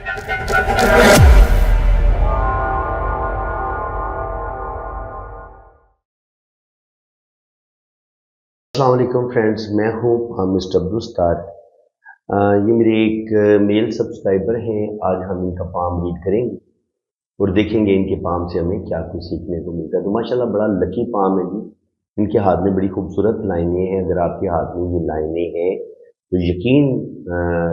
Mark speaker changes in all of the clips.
Speaker 1: السلام علیکم فرینڈز، میں ہوں مسٹر عبدالستار۔ یہ میرے ایک میل سبسکرائبر ہیں۔ آج ہم ان کا پام ریڈ کریں گے اور دیکھیں گے ان کے پام سے ہمیں کیا کچھ سیکھنے کو ملتا ہے۔ تو ماشاءاللہ بڑا لکی پام ہے جی۔ ان کے ہاتھ میں بڑی خوبصورت لائنیں ہیں۔ اگر آپ کے ہاتھ میں یہ لائنیں ہیں تو یقین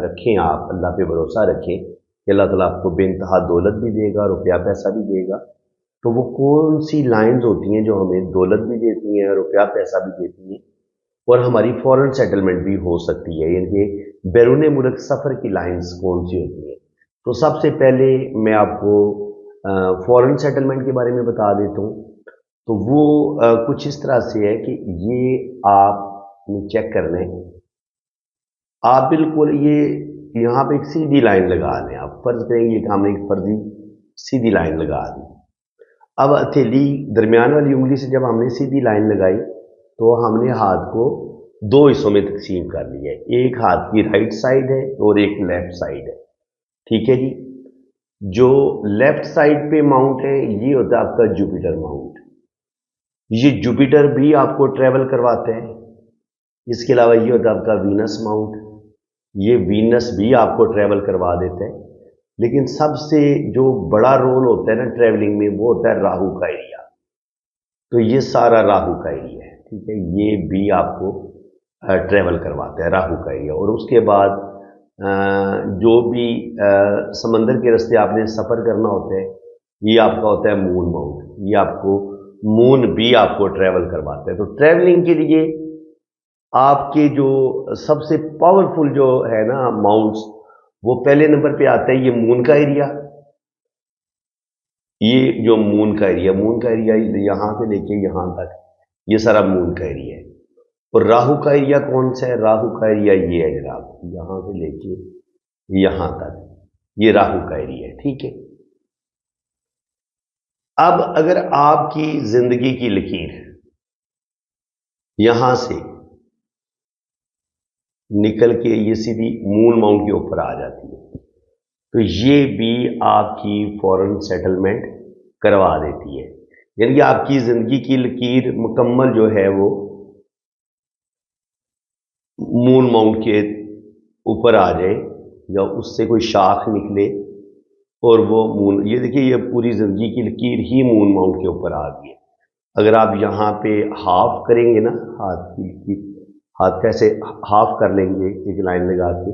Speaker 1: رکھیں، آپ اللہ پہ بھروسہ رکھیں کہ اللہ تعالیٰ آپ کو بے انتہا دولت بھی دے گا، روپیہ پیسہ بھی دے گا۔ تو وہ کون سی لائنز ہوتی ہیں جو ہمیں دولت بھی دیتی ہیں، روپیہ پیسہ بھی دیتی ہیں اور ہماری فورن سیٹلمنٹ بھی ہو سکتی ہے؟ یعنی کہ بیرون ملک سفر کی لائنز کون سی ہوتی ہیں؟ تو سب سے پہلے میں آپ کو فورن سیٹلمنٹ کے بارے میں بتا دیتا ہوں۔ تو وہ کچھ اس طرح سے ہے کہ یہ آپ چیک کر لیں، آپ بالکل یہ یہاں پہ ایک سیدھی لائن لگا لیں۔ آپ فرض کریں گے کہ ہم نے ایک فرضی سیدھی لائن لگا دی۔ اب ہتھیلی درمیان والی انگلی سے جب ہم نے سیدھی لائن لگائی تو ہم نے ہاتھ کو دو حصوں میں تقسیم کر لیا ہے۔ ایک ہاتھ کی رائٹ سائڈ ہے اور ایک لیفٹ سائڈ ہے، ٹھیک ہے جی۔ جو لیفٹ سائڈ پہ ماؤنٹ ہے یہ ہوتا ہے آپ کا جوپیٹر ماؤنٹ۔ یہ جوپیٹر بھی آپ کو ٹریول کرواتے ہیں۔ اس کے علاوہ یہ ہوتا ہے آپ کا وینس ماؤنٹ، یہ وینس بھی آپ کو ٹریول کروا دیتے ہیں۔ لیکن سب سے جو بڑا رول ہوتا ہے نا ٹریولنگ میں، وہ ہوتا ہے راہو کا ایریا۔ تو یہ سارا راہو کا ایریا ہے، ٹھیک ہے، یہ بھی آپ کو ٹریول کرواتا ہے راہو کا ایریا۔ اور اس کے بعد جو بھی سمندر کے راستے آپ نے سفر کرنا ہوتا ہے، یہ آپ کا ہوتا ہے مون ماؤنٹ۔ یہ آپ کو مون بھی آپ کو ٹریول کرواتا ہے۔ تو ٹریولنگ کے لیے آپ کے جو سب سے پاورفل جو ہے نا ماؤنٹس، وہ پہلے نمبر پہ آتا ہے یہ مون کا ایریا۔ یہ جو مون کا ایریا یہاں سے لے کے یہاں تک یہ سارا مون کا ایریا ہے۔ اور راہو کا ایریا کون سا ہے؟ راہو کا ایریا یہ ہے جناب، یہاں سے لے کے یہاں تک یہ راہو کا ایریا ہے، ٹھیک ہے۔ اب اگر آپ کی زندگی کی لکیر یہاں سے نکل کے یہ سیدھی مون ماؤنٹ کے اوپر آ جاتی ہے تو یہ بھی آپ کی فورن سیٹلمنٹ کروا دیتی ہے۔ یعنی کہ آپ کی زندگی کی لکیر مکمل جو ہے وہ مون ماؤنٹ کے اوپر آ جائے، یا اس سے کوئی شاخ نکلے اور وہ مون، یہ دیکھیے یہ پوری زندگی کی لکیر ہی مون ماؤنٹ کے اوپر آ گئی ہے۔ اگر آپ یہاں پہ ہاف کریں گے نا، ہاتھ کی لکیر، ہاتھ کیسے ہاف کر لیں گے ایک لائن لگا کے،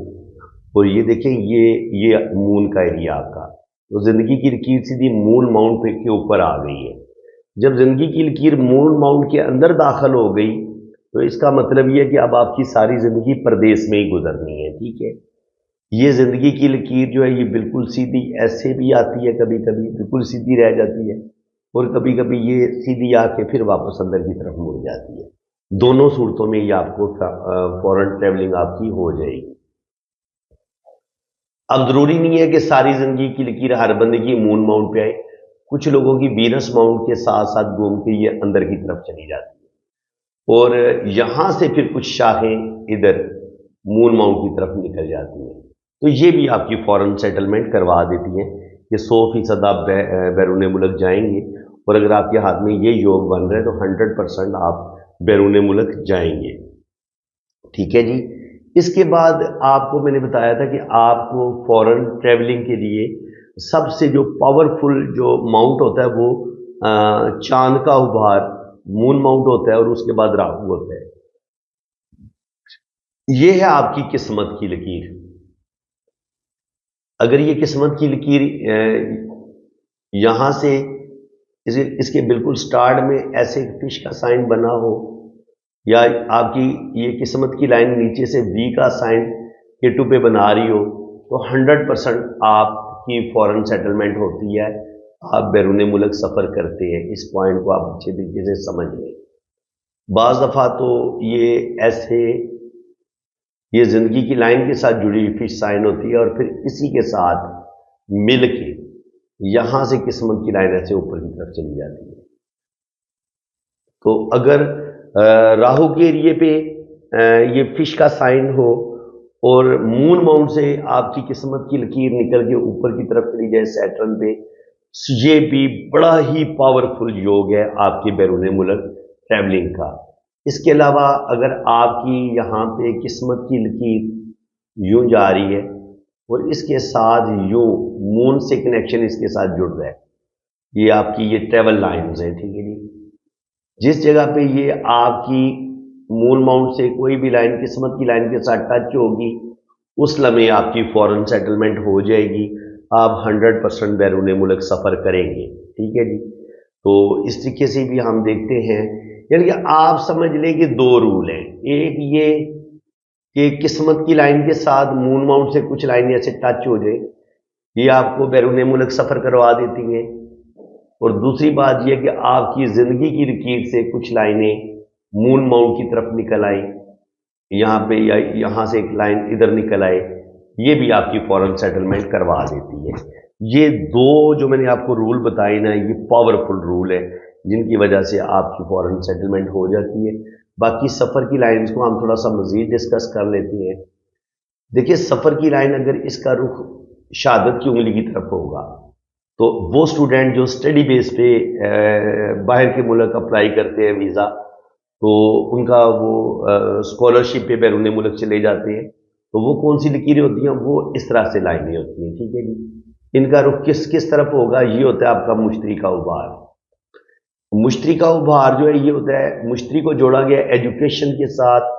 Speaker 1: اور یہ دیکھیں یہ مون کا ایریا آپ کا، تو زندگی کی لکیر سیدھی مون ماؤنٹ کے اوپر آ گئی ہے۔ جب زندگی کی لکیر مون ماؤنٹ کے اندر داخل ہو گئی تو اس کا مطلب یہ ہے کہ اب آپ کی ساری زندگی پردیس میں ہی گزرنی ہے، ٹھیک ہے۔ یہ زندگی کی لکیر جو ہے یہ بالکل سیدھی ایسے بھی آتی ہے، کبھی کبھی بالکل سیدھی رہ جاتی ہے، اور کبھی کبھی یہ سیدھی آ کے پھر واپس اندر کی طرف مڑ جاتی ہے۔ دونوں صورتوں میں یہ آپ کو فورن ٹریولنگ آپ کی ہو جائے گی۔ اب ضروری نہیں ہے کہ ساری زندگی کی لکیر ہر بندے کی مون ماؤنٹ پہ آئے۔ کچھ لوگوں کی وینس ماؤنٹ کے ساتھ ساتھ گھوم کے یہ اندر کی طرف چلی جاتی ہے، اور یہاں سے پھر کچھ شاخیں ادھر مون ماؤنٹ کی طرف نکل جاتی ہیں۔ تو یہ بھی آپ کی فورن سیٹلمنٹ کروا دیتی ہیں کہ 100% آپ بیرون ملک جائیں گے، اور اگر آپ کے ہاتھ میں یہ یوگ بن رہا ہے تو 100% آپ بیرون ملک جائیں گے، ٹھیک ہے جی۔ اس کے بعد آپ کو میں نے بتایا تھا کہ آپ کو فورن ٹریولنگ کے لیے سب سے جو پاورفل جو ماؤنٹ ہوتا ہے وہ چاند کا ابھار مون ماؤنٹ ہوتا ہے، اور اس کے بعد راہو ہوتا ہے۔ یہ ہے آپ کی قسمت کی لکیر۔ اگر یہ قسمت کی لکیر یہاں سے اس کے بالکل سٹارٹ میں ایسے فش کا سائن بنا ہو، یا آپ کی یہ قسمت کی لائن نیچے سے وی کا سائن K2 پہ بنا رہی ہو، تو 100% آپ کی فورن سیٹلمنٹ ہوتی ہے، آپ بیرون ملک سفر کرتے ہیں۔ اس پوائنٹ کو آپ اچھے طریقے سے سمجھ لیں۔ بعض دفعہ تو یہ ایسے یہ زندگی کی لائن کے ساتھ جڑی ہوئی فش سائن ہوتی ہے، اور پھر اسی کے ساتھ مل کے یہاں سے قسمت کی لائن ایسے اوپر کی طرف چلی جاتی ہے۔ تو اگر راہو کے ایریے پہ یہ فش کا سائن ہو اور مون माउंट سے आपकी किस्मत की लकीर निकल के ऊपर की तरफ चली जाए सैटर्न पे, ये भी बड़ा ही पावरफुल योग है आपके बैरून मुल्क ट्रैवलिंग का। इसके अलावा अगर आपकी यहाँ पे किस्मत की लकीर यूं जा रही है और इसके साथ यूं मून से कनेक्शन इसके साथ जुड़ रहा है, ये आपकी ये ट्रैवल लाइन्स हैं, ठीक है जी। जिस जगह पे ये आपकी मून माउंट से कोई भी लाइन किस्मत की लाइन के साथ टच होगी, उस लम्हे आपकी फॉरेन सेटलमेंट हो जाएगी, आप 100% बैरून मुल्क सफ़र करेंगे, ठीक है जी। तो इस तरीके से भी हम देखते हैं, यानी कि आप समझ लें कि दो रूल हैं। एक ये कि किस्मत की लाइन के साथ मून माउंट से कुछ लाइन ऐसे टच हो जाए, ये आपको बैरून मुल्क सफ़र करवा देती हैं। और दूसरी बात यह कि आपकी ज़िंदगी की लकीर से कुछ लाइनें मून माउंट की तरफ निकल आई, यहाँ पे या यहाँ से एक लाइन इधर निकल आए, ये भी आपकी फॉरेन सेटलमेंट करवा देती है। ये दो जो मैंने आपको रूल बताए ना, ये पावरफुल रूल है जिनकी वजह से आपकी फॉरेन सेटलमेंट हो जाती है। बाकी सफ़र की लाइन्स को हम थोड़ा सा मज़ीद डिस्कस कर लेते हैं। देखिए, सफ़र की लाइन अगर इसका रुख शहादत की उंगली की तरफ होगा तो वो स्टूडेंट जो स्टडी बेस पे बाहर के मुल्क अप्लाई करते हैं वीज़ा, तो उनका वो स्कॉलरशिप पे बैरून मुल्क चले जाते हैं, तो वो कौन सी लकीरें होती हैं, वो इस तरह से लाइनें होती हैं, ठीक है जी। इनका रुख किस किस तरफ होगा, ये होता है आपका मुश्तरी का उभार। मुश्तरी का उभार जो है ये होता है, मुश्तरी को जोड़ा गया एजुकेशन के साथ,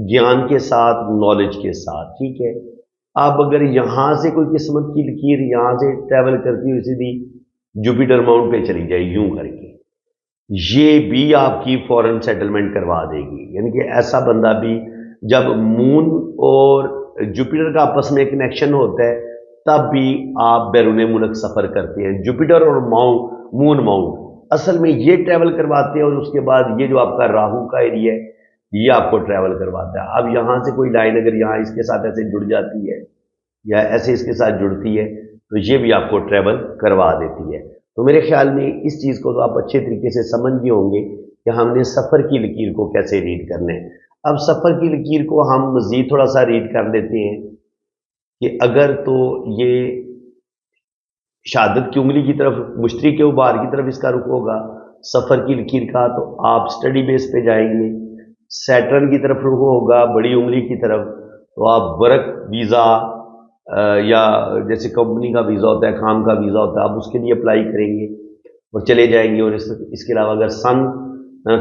Speaker 1: ज्ञान के साथ, नॉलेज के साथ, ठीक है। आप अगर यहाँ से कोई किस्मत की लकीर यहाँ से ट्रैवल करती हुई सीधी जुपिटर माउंट पे चली जाए यूं करके, ये भी आपकी फॉरेन सेटलमेंट करवा देगी। यानी कि ऐसा बंदा भी जब मून और जुपिटर का आपस में कनेक्शन होता है तब भी आप बैरून मुल्क सफ़र करते हैं। जुपिटर और मून माउंट असल में ये ट्रैवल करवाते हैं, और उसके बाद ये जो आपका राहु का एरिया है ये आपको ट्रैवल करवाता है। अब यहाँ से कोई लाइन अगर यहाँ इसके साथ ऐसे जुड़ जाती है या ऐसे इसके साथ जुड़ती है तो ये भी आपको ट्रैवल करवा देती है। तो मेरे ख्याल में इस चीज़ को तो आप अच्छे तरीके से समझ गए होंगे कि हमने सफ़र की लकीर को कैसे रीड करना है। अब सफ़र की लकीर को हम मज़ीद थोड़ा सा रीड कर लेते हैं कि अगर तो ये शहादत की उंगली की तरफ, मुश्तरी के उभार की तरफ इसका रुख होगा सफ़र की लकीर का, तो आप स्टडी बेस पे जाएंगे। सैटर्न की तरफ रुख होगा बड़ी उंगली की तरफ, तो आप वर्क वीज़ा या जैसे कंपनी का वीज़ा होता है, काम का वीज़ा होता है, आप उसके लिए अप्लाई करेंगे और चले जाएंगे। और इसके अलावा अगर सन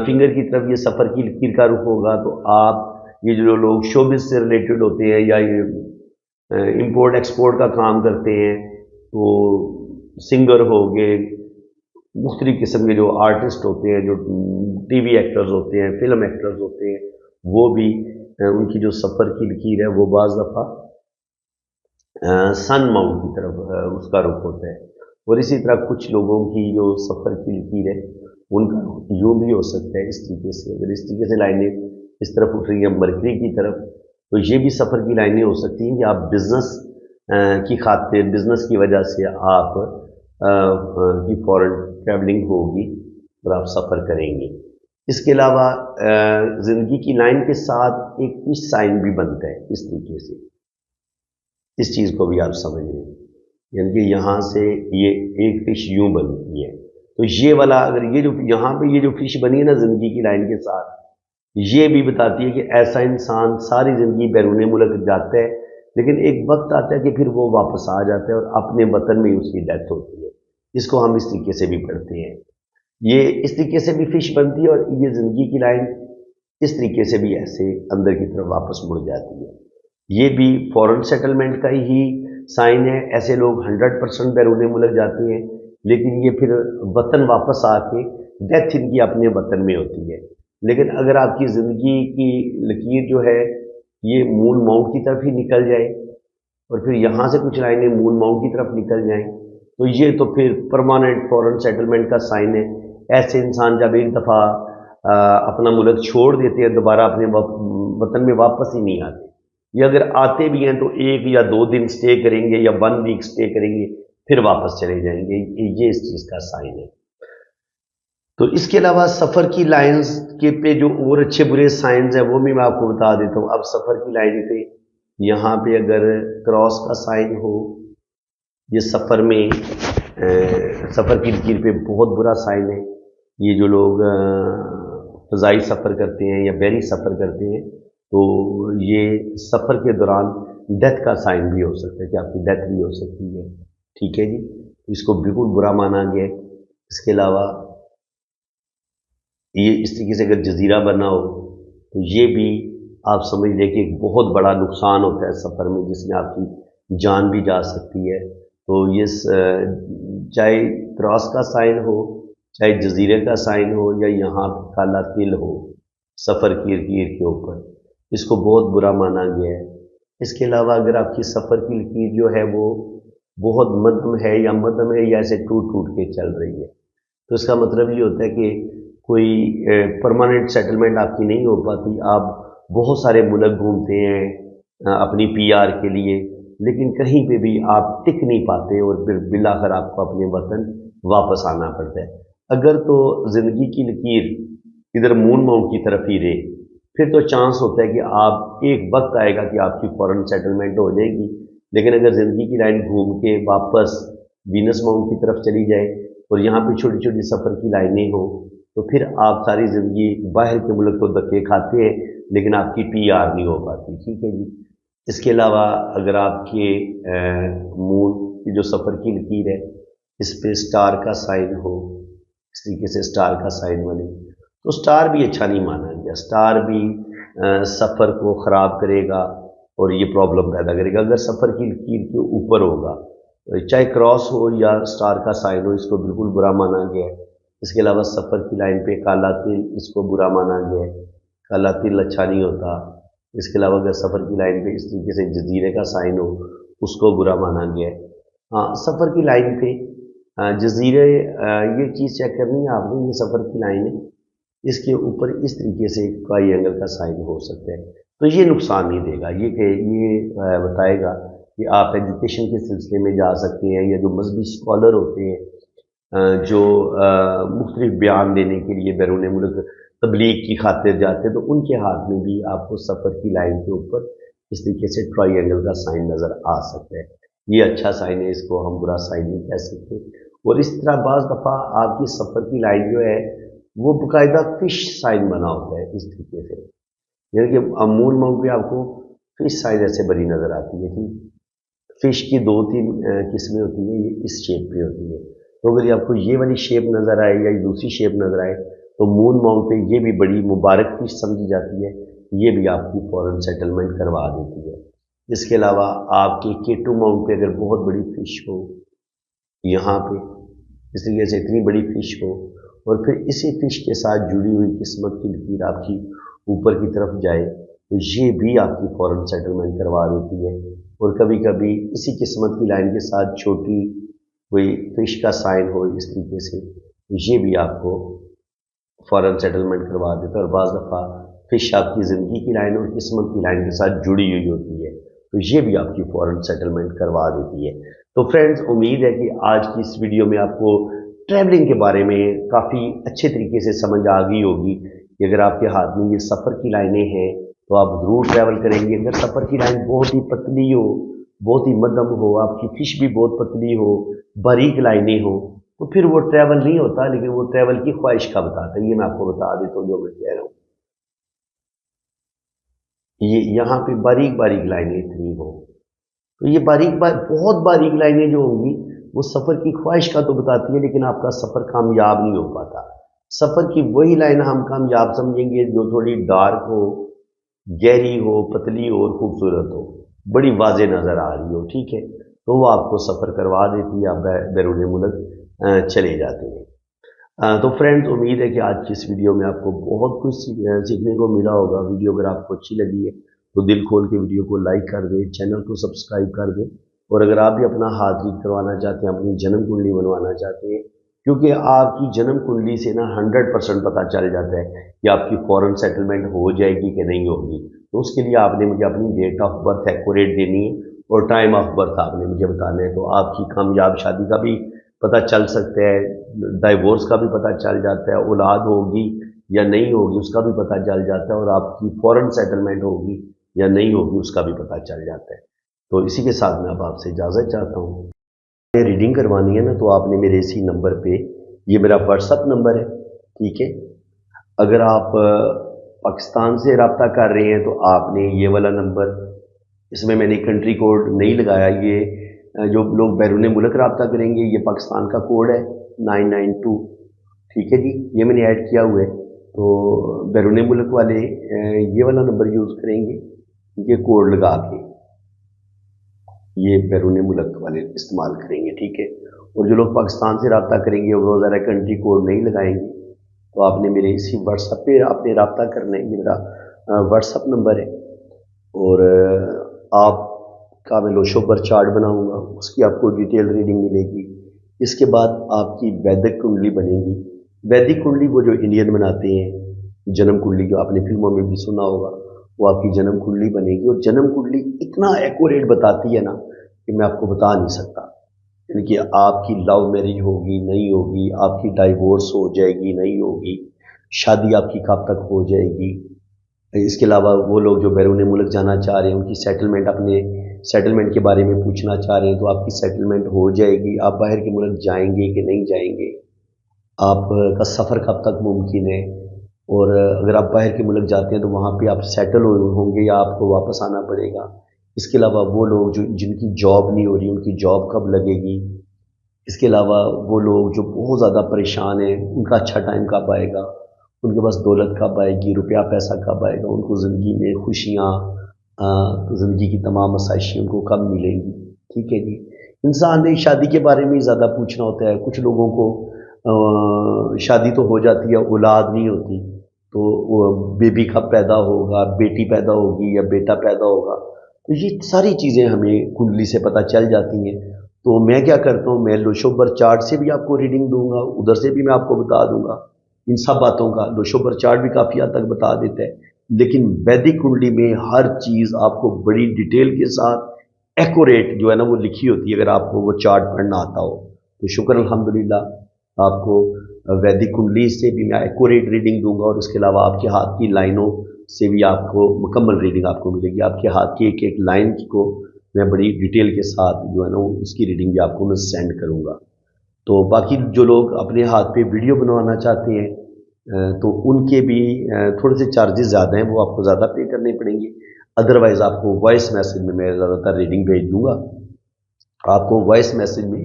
Speaker 1: फिंगर की तरफ ये सफ़र की लकीर का रुख होगा तो आप ये जो लोग शोबिस से रिलेटेड होते हैं या ये इंपोर्ट एक्सपोर्ट का काम करते हैं, तो सिंगर हो गए, मुख्तलिफ किस्म के जो आर्टिस्ट होते हैं, जो टीवी एक्टर्स होते हैं, फिल्म एक्टर्स होते हैं, वो भी उनकी जो सफ़र की लकीर है वो बाज़ दफ़ा सन माउंट की तरफ उसका रुख होता है। और इसी तरह कुछ लोगों की जो सफ़र की लकीर है उनका यूँ भी हो सकता है इस तरीके से। अगर इस तरीके से लाइनें इस तरफ उठ रही हैं मरकरी की तरफ, तो ये भी सफ़र की लाइनें हो सकती हैं कि आप बिज़नेस की खातिर, बिज़नेस की वजह से आप की फॉरेन ट्रैवलिंग होगी और आप सफ़र करेंगे। इसके अलावा ज़िंदगी की लाइन के साथ एक फिश साइन भी बनता है इस तरीके से। इस चीज़ को भी आप समझ लें, यानी कि यहाँ से ये एक फिश यूँ बनती है, तो ये वाला अगर ये जो यहाँ पे ये जो फिश बनी है ना ज़िंदगी की लाइन के साथ, ये भी बताती है कि ऐसा इंसान सारी ज़िंदगी बैरून मुल्क जाता है, लेकिन एक वक्त आता है कि फिर वो वापस आ जाता है और अपने वतन में उसकी डेथ होती है। इसको हम इस तरीके से भी पढ़ते हैं। ये इस तरीके से भी फिश बनती है और ये ज़िंदगी की लाइन इस तरीके से भी ऐसे अंदर की तरफ वापस मुड़ जाती है। ये भी फॉरेन सेटलमेंट का ही साइन है। ऐसे लोग 100% बैरून मुल्क जाते हैं, लेकिन ये फिर वतन वापस आके डेथ इनकी अपने वतन में होती है। लेकिन अगर आपकी ज़िंदगी की लकीर जो है ये मून माउंट की तरफ ही निकल जाए और फिर यहाँ से कुछ लाइनें मून माउंट की तरफ निकल जाएं, तो ये तो फिर परमानेंट फॉरेन सेटलमेंट का साइन है। ऐसे इंसान जब एक दफ़ा अपना मुल्क छोड़ देते हैं, दोबारा अपने वतन में वापस ही नहीं आते। ये अगर आते भी हैं तो 1 या 2 दिन स्टे करेंगे या 1 वीक स्टे करेंगे, फिर वापस चले जाएंगे। ये इस चीज़ का साइन है। तो इसके अलावा सफ़र की लाइंस के पे जो और अच्छे बुरे साइंस हैं वो भी मैं आपको बता देता हूँ। अब सफ़र की लाइन पे यहाँ पे अगर क्रॉस का साइन हो, ये सफ़र में सफ़र की लकीर पे बहुत बुरा साइन है। ये जो लोग फ़ज़ाई सफ़र करते हैं या बहरी सफ़र करते हैं, तो ये सफ़र के दौरान डेथ का साइन भी हो सकता है कि आपकी डेथ भी हो सकती है। ठीक है जी, इसको बिल्कुल बुरा माना गया है। इसके अलावा ये इस तरीके से अगर जजीरा बना हो तो ये भी आप समझ लें कि एक बहुत बड़ा नुकसान होता है सफ़र में, जिसमें आपकी जान भी जा सकती है। तो ये चाहे क्रॉस का साइन हो, चाहे जजीरे का साइन हो, या यहाँ पे काला तिल हो सफ़र की लकीर के ऊपर, इसको बहुत बुरा माना गया है। इसके अलावा अगर आपकी सफ़र की लकीर जो है वो बहुत मध्यम है या ऐसे टूट टूट के चल रही है, तो इसका मतलब ये होता है कि कोई परमानेंट सेटलमेंट आपकी नहीं हो पाती। आप बहुत सारे मुल्क घूमते हैं अपनी पीआर के लिए, लेकिन कहीं पे भी आप टिक नहीं पाते और फिर बिलाखिर आपको अपने वतन वापस आना पड़ता है। अगर तो ज़िंदगी की लकीर इधर मून माउंट की तरफ ही रहे, फिर तो चांस होता है कि आप एक वक्त आएगा कि आपकी फॉरेन सेटलमेंट हो जाएगी। लेकिन अगर ज़िंदगी की लाइन घूम के वापस वीनस माउंट की तरफ चली जाए और यहाँ पे छोटी छोटी सफ़र की लाइनें हो, तो फिर आप सारी ज़िंदगी बाहर के मुल्क को धक्के खाते हैं, लेकिन आपकी पीआर नहीं हो पाती। ठीक है जी। इसके अलावा अगर आपके मून की जो सफ़र की लकीर है, इस पे स्टार का साइन हो, इस तरीके से स्टार का साइन बने, तो स्टार भी अच्छा नहीं माना गया। स्टार भी सफ़र को ख़राब करेगा और ये प्रॉब्लम पैदा करेगा। अगर सफ़र की लकीर के ऊपर होगा, चाहे क्रॉस हो या स्टार का साइन हो, इसको बिल्कुल बुरा माना गया है। इसके अलावा सफ़र की लाइन पे काला तिल, इसको बुरा माना गया है। काला तिल अच्छा नहीं होता। इसके अलावा अगर सफ़र की लाइन पे इस तरीके से जजीरे का साइन हो, उसको बुरा माना गया है। हाँ, सफ़र की लाइन पे जजीरे, ये चीज़ चेक करनी है आपने, ये सफ़र की लाइन है, इसके ऊपर इस तरीके से ट्रायंगल का साइन हो सकता है, तो ये नुकसान नहीं देगा। ये बताएगा कि आप एजुकेशन के सिलसिले में जा सकते हैं, या जो मजहबी स्कॉलर होते हैं जो मुख्तलिफ बयान देने के लिए बैरून मुल्क तबलीग की खातिर जाते हैं, तो उनके हाथ में भी आपको सफ़र की लाइन के ऊपर इस तरीके से ट्रायंगल का साइन नज़र आ सकता है। ये अच्छा साइन है, इसको हम बुरा साइन नहीं कह सकते। और इस तरह बाज़ दफ़ा आपकी सफ़र की लाइन जो है वो बाकायदा फिश साइन बना होता है इस तरीके से, यानी कि मून माउंट पे आपको फिश साइन ऐसे बनी नज़र आती है। ठीक, फिश की दो तीन किस्में होती हैं, ये इस शेप में होती है। तो अगर आपको ये वाली शेप नज़र आए या दूसरी शेप नज़र आए, तो मून माउंट पे ये भी बड़ी मुबारक फिश समझी जाती है, ये भी आपकी फॉरेन सेटलमेंट करवा देती है। इसके अलावा आपके केटू माउंट पे अगर बहुत बड़ी फिश हो, यहाँ पे इस तरीके से इतनी बड़ी फिश हो, और फिर इसी फिश के साथ जुड़ी हुई किस्मत की लकीर आपकी ऊपर की तरफ जाए, तो ये भी आपकी फॉरेन सेटलमेंट करवा देती है। और कभी कभी इसी किस्मत की लाइन के साथ छोटी कोई फिश का साइन हो इस तरीके से, तो ये भी आपको फॉरेन सेटलमेंट करवा देता है। और बाज़ दफ़ा फिश आपकी ज़िंदगी की लाइन और किस्मत की लाइन के साथ जुड़ी हुई होती है, तो ये भी आपकी फॉरेन सेटलमेंट करवा देती है। तो फ्रेंड्स, उम्मीद है कि आज की इस वीडियो में आपको ट्रैवलिंग के बारे में काफ़ी अच्छे तरीके से समझ आ गई होगी कि अगर आपके हाथ में ये सफ़र की लाइनें हैं तो आप ज़रूर ट्रैवल करेंगे। अगर सफ़र की लाइन बहुत ही पतली हो, बहुत ही मध्यम हो, आपकी फिश भी बहुत पतली हो, बारीक लाइनें हो, तो फिर वो ट्रैवल नहीं होता, लेकिन वो ट्रैवल की ख्वाहिश का बताता है। ये मैं आपको बता देता हूँ जो मैं कह रहा हूँ। ये यहाँ पे बारीक बारीक लाइनें इतनी हो, तो ये बहुत बारीक लाइनें जो होंगी वो सफ़र की ख्वाहिश का तो बताती है, लेकिन आपका सफ़र कामयाब नहीं हो पाता। सफ़र की वही लाइन हम कामयाब समझेंगे जो थोड़ी डार्क हो, गहरी हो, पतली हो और खूबसूरत हो, बड़ी वाज़े नज़र आ रही हो। ठीक है, तो वो आपको सफ़र करवा देती है, आप बैरून मुल्क चले जाते हैं। तो फ्रेंड्स, उम्मीद है कि आज की इस वीडियो में आपको बहुत कुछ सीखने को मिला होगा। वीडियो अगर आपको अच्छी लगी है तो दिल खोल के वीडियो को लाइक कर दें, चैनल को सब्सक्राइब कर दें, और अगर आप भी अपना हाथ रीड करवाना चाहते हैं, अपनी जन्म कुंडली बनवाना चाहते हैं, क्योंकि आपकी जन्म कुंडली से ना 100% पता चल जाता है कि आपकी फॉरेन सेटलमेंट हो जाएगी कि नहीं होगी। तो उसके लिए आपने मुझे अपनी डेट ऑफ बर्थ एक्यूरेट देनी है और टाइम ऑफ बर्थ आपने मुझे बताना है, तो आपकी कामयाब शादी का भी पता चल सकता है, डाइवोर्स का भी पता चल जाता है, औलाद होगी या नहीं होगी उसका भी पता चल जाता है, और आपकी फॉरेन सेटलमेंट होगी या नहीं होगी उसका भी पता चल जाता है। तो इसी के साथ मैं अब आपसे इजाज़त चाहता हूँ। रीडिंग करवानी है ना तो आपने मेरे इसी नंबर पे, ये मेरा व्हाट्सअप नंबर है, ठीक है। अगर आप पाकिस्तान से रब्ता कर रहे हैं तो आपने ये वाला नंबर, इसमें मैंने कंट्री कोड नहीं लगाया, ये जो लोग बैरून मुल्क रब्ता करेंगे ये पाकिस्तान का कोड है 992, ठीक है जी, ये मैंने ऐड किया हुआ है। तो बैरून मुल्क वाले ये वाला नंबर यूज़ करेंगे, ये कोड लगा के ये बैरून मुल्क वाले इस्तेमाल करेंगे, ठीक है। और जो लोग पाकिस्तान से रब्ता करेंगे वो ज़रा कंट्री कोड नहीं लगाएंगे, तो आपने मेरे इसी व्हाट्सएप पे आपने रब्ता करना है। ये मेरा व्हाट्सएप नंबर है और आपका मैं लोशो पर चार्ट बनाऊंगा, उसकी आपको डिटेल रीडिंग मिलेगी। इसके बाद आपकी वैदिक कुंडली बनेगी। वैदिक कुंडली वो जो इंडियन बनाते हैं, जन्म कुंडली जो आपने फिल्मों में भी सुना होगा, वो आपकी जन्म कुंडली बनेगी। और जन्म कुंडली इतना एक्यूरेट बताती है ना कि मैं आपको बता नहीं सकता। यानी कि आपकी लव मैरिज होगी नहीं होगी, आपकी डाइवोर्स हो जाएगी नहीं होगी, शादी आपकी कब तक हो जाएगी। इसके अलावा वो लोग जो बैरून मुल्क जाना चाह रहे हैं, उनकी सेटलमेंट, अपने सेटलमेंट के बारे में पूछना चाह रहे हैं तो आपकी सेटलमेंट हो जाएगी। आप बाहर के मुल्क जाएंगे कि नहीं जाएंगे, आपका सफ़र कब तक मुमकिन है, और अगर आप बाहर के मुल्क जाते हैं तो वहाँ पे आप सेटल होंगे या आपको वापस आना पड़ेगा। इसके अलावा वो लोग जो जिनकी जॉब नहीं हो रही, उनकी जॉब कब लगेगी। इसके अलावा वो लोग जो बहुत ज़्यादा परेशान हैं, उनका अच्छा टाइम कब आएगा, उनके पास दौलत कब आएगी, रुपया पैसा कब आएगा, उनको ज़िंदगी में खुशियाँ, ज़िंदगी की तमाम आसाइशें उनको कब मिलेंगी, ठीक है जी। इंसान ने शादी के बारे में ज़्यादा पूछना होता है। कुछ लोगों को शादी तो हो जाती है, औलाद नहीं होती, तो वो बेबी कब पैदा होगा, बेटी पैदा होगी या बेटा पैदा होगा, तो ये सारी चीज़ें हमें कुंडली से पता चल जाती हैं। तो मैं क्या करता हूँ, मैं लोशोबर चार्ट से भी आपको रीडिंग दूंगा, उधर से भी मैं आपको बता दूंगा इन सब बातों का। लोशोबर चार्ट भी काफ़ी हद तक बता देता है, लेकिन वैदिक कुंडली में हर चीज़ आपको बड़ी डिटेल के साथ एक्यूरेट जो है ना वो लिखी होती है, अगर आपको वो चार्ट पढ़ना आता हो तो शुक्र अल्हम्दुलिल्लाह। आपको वैदिक कुंडली से भी मैं एक्यूरेट रीडिंग दूंगा, और उसके अलावा आपके हाथ की लाइनों से भी आपको मुकम्मल रीडिंग आपको मिलेगी। आपके हाथ की एक एक लाइन को मैं बड़ी डिटेल के साथ जो है ना उसकी रीडिंग भी आपको मैं सेंड करूंगा। तो बाकी जो लोग अपने हाथ पे वीडियो बनवाना चाहते हैं तो उनके भी थोड़े से चार्जेस ज़्यादा हैं, वो आपको ज़्यादा पे करने पड़ेंगे। अदरवाइज़ आपको वॉइस मैसेज में मैं ज़्यादातर रीडिंग भेज दूँगा। आपको वॉइस मैसेज में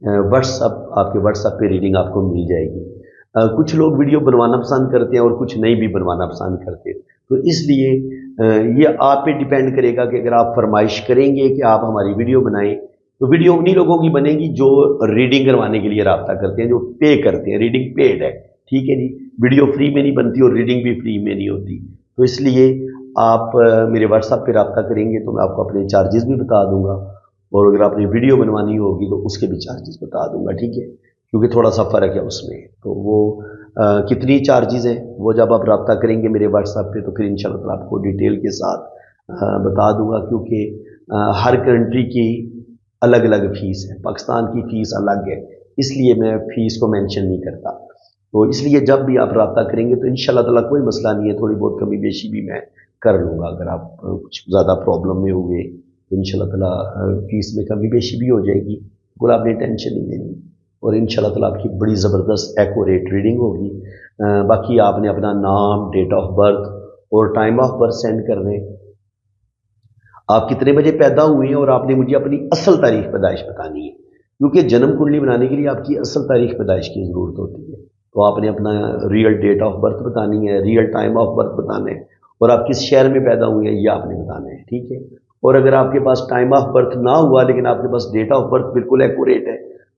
Speaker 1: आपके व्हाट्सएप पे रीडिंग आपको मिल जाएगी। कुछ लोग वीडियो बनवाना पसंद करते हैं और कुछ नहीं भी बनवाना पसंद करते, तो इसलिए ये आप पे डिपेंड करेगा कि अगर आप फरमाइश करेंगे कि आप हमारी वीडियो बनाएं, तो वीडियो उन्हीं लोगों की बनेगी जो रीडिंग करवाने के लिए रब्ता करते हैं, जो पे करते हैं। रीडिंग पेड है, ठीक है जी। वीडियो फ्री में नहीं बनती और रीडिंग भी फ्री में नहीं होती। तो इसलिए आप मेरे व्हाट्सएप पे रब्ता करेंगे तो मैं आपको अपने चार्जेस भी बता दूंगा, और अगर आपने वीडियो बनवानी होगी तो उसके भी चार्जेस बता दूंगा, ठीक है, क्योंकि थोड़ा सा फ़र्क है उसमें। तो वो कितनी चार्जेस हैं वो जब आप रब्ता करेंगे मेरे व्हाट्सएप पे तो फिर इंशाल्लाह आपको डिटेल के साथ बता दूंगा, क्योंकि हर कंट्री की अलग अलग फ़ीस है। पाकिस्तान की फ़ीस अलग है, इसलिए मैं फ़ीस को मेंशन नहीं करता। तो इसलिए जब भी आप रब्ता करेंगे तो इंशाल्लाह ताला कोई मसला नहीं है, थोड़ी बहुत कमी बेशी भी मैं कर लूँगा। अगर आप कुछ ज़्यादा प्रॉब्लम में हुए तो इंशाल्लाह ताला फ़ीस में कमी बेशी भी हो जाएगी, बिल्कुल आपने टेंशन नहीं लेनी, और इंशाल्लाह ताला आपकी बड़ी ज़बरदस्त एक्यूरेट रीडिंग होगी। बाकी आपने अपना नाम, डेट ऑफ बर्थ और टाइम ऑफ बर्थ सेंड कर दें, आप कितने बजे पैदा हुए हैं, और आपने मुझे अपनी असल तारीख पैदाइश बतानी है, क्योंकि जन्म कुंडली बनाने के लिए आपकी असल तारीख पैदाइश की ज़रूरत होती है। तो आपने अपना रियल डेट ऑफ बर्थ बतानी है, रियल टाइम ऑफ बर्थ बताना है, और आप किस शहर में पैदा हुए हैं ये आपने बताना है, ठीक है। और अगर आपके पास टाइम ऑफ बर्थ ना हुआ लेकिन आपके पास डेट ऑफ बर्थ बिल्कुल एक्यूरेट है,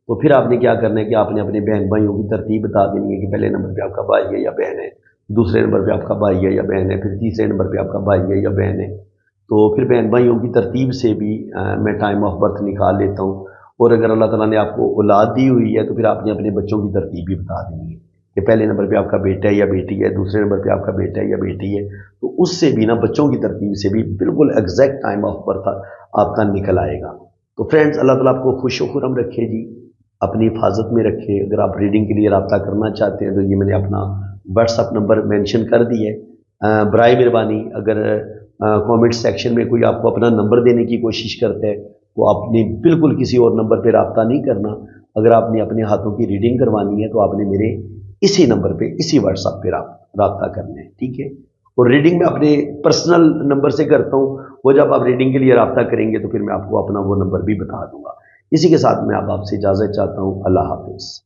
Speaker 1: तो फिर आपने क्या करना है कि आपने अपने बहन भाइयों की तरतीब बता देनी है कि पहले नंबर पे आपका भाई है या बहन है, दूसरे नंबर पे आपका भाई है या बहन है, फिर तीसरे नंबर पे आपका भाई है या बहन है। तो फिर बहन भाइयों की तरतीब से भी मैं टाइम ऑफ बर्थ निकाल लेता हूँ। और अगर अल्लाह ताला ने आपको औलाद दी हुई है तो फिर आपने अपने बच्चों की तरतीब भी बता देनी है कि पहले नंबर पे आपका बेटा है या बेटी है, दूसरे नंबर पे आपका बेटा है या बेटी है। तो उससे भी ना, बच्चों की तरतीब से भी बिल्कुल एग्जैक्ट टाइम ऑफ बर्थ आपका निकल आएगा। तो फ्रेंड्स, अल्लाह ताला आपको खुश व खुरम रखे जी, अपनी हिफाजत में रखे। अगर आप रीडिंग के लिए रब्ता करना चाहते हैं तो ये मैंने अपना व्हाट्सअप नंबर मेंशन कर दिया है। बराए मेहरबानी अगर कमेंट सेक्शन में कोई आपको अपना नंबर देने की कोशिश करता है, तो आपने बिल्कुल किसी और नंबर पे रब्ता नहीं करना। अगर आपने अपने हाथों की रीडिंग करवानी है तो आपने मेरे इसी नंबर पे, इसी व्हाट्सएप पे रब्ता करना है, ठीक है। और रीडिंग में अपने पर्सनल नंबर से करता हूँ, वो जब आप रीडिंग के लिए रब्ता करेंगे तो फिर मैं आपको अपना वो नंबर भी बता दूंगा। इसी के साथ मैं अब आपसे इजाज़त चाहता हूँ। अल्लाह हाफिज़।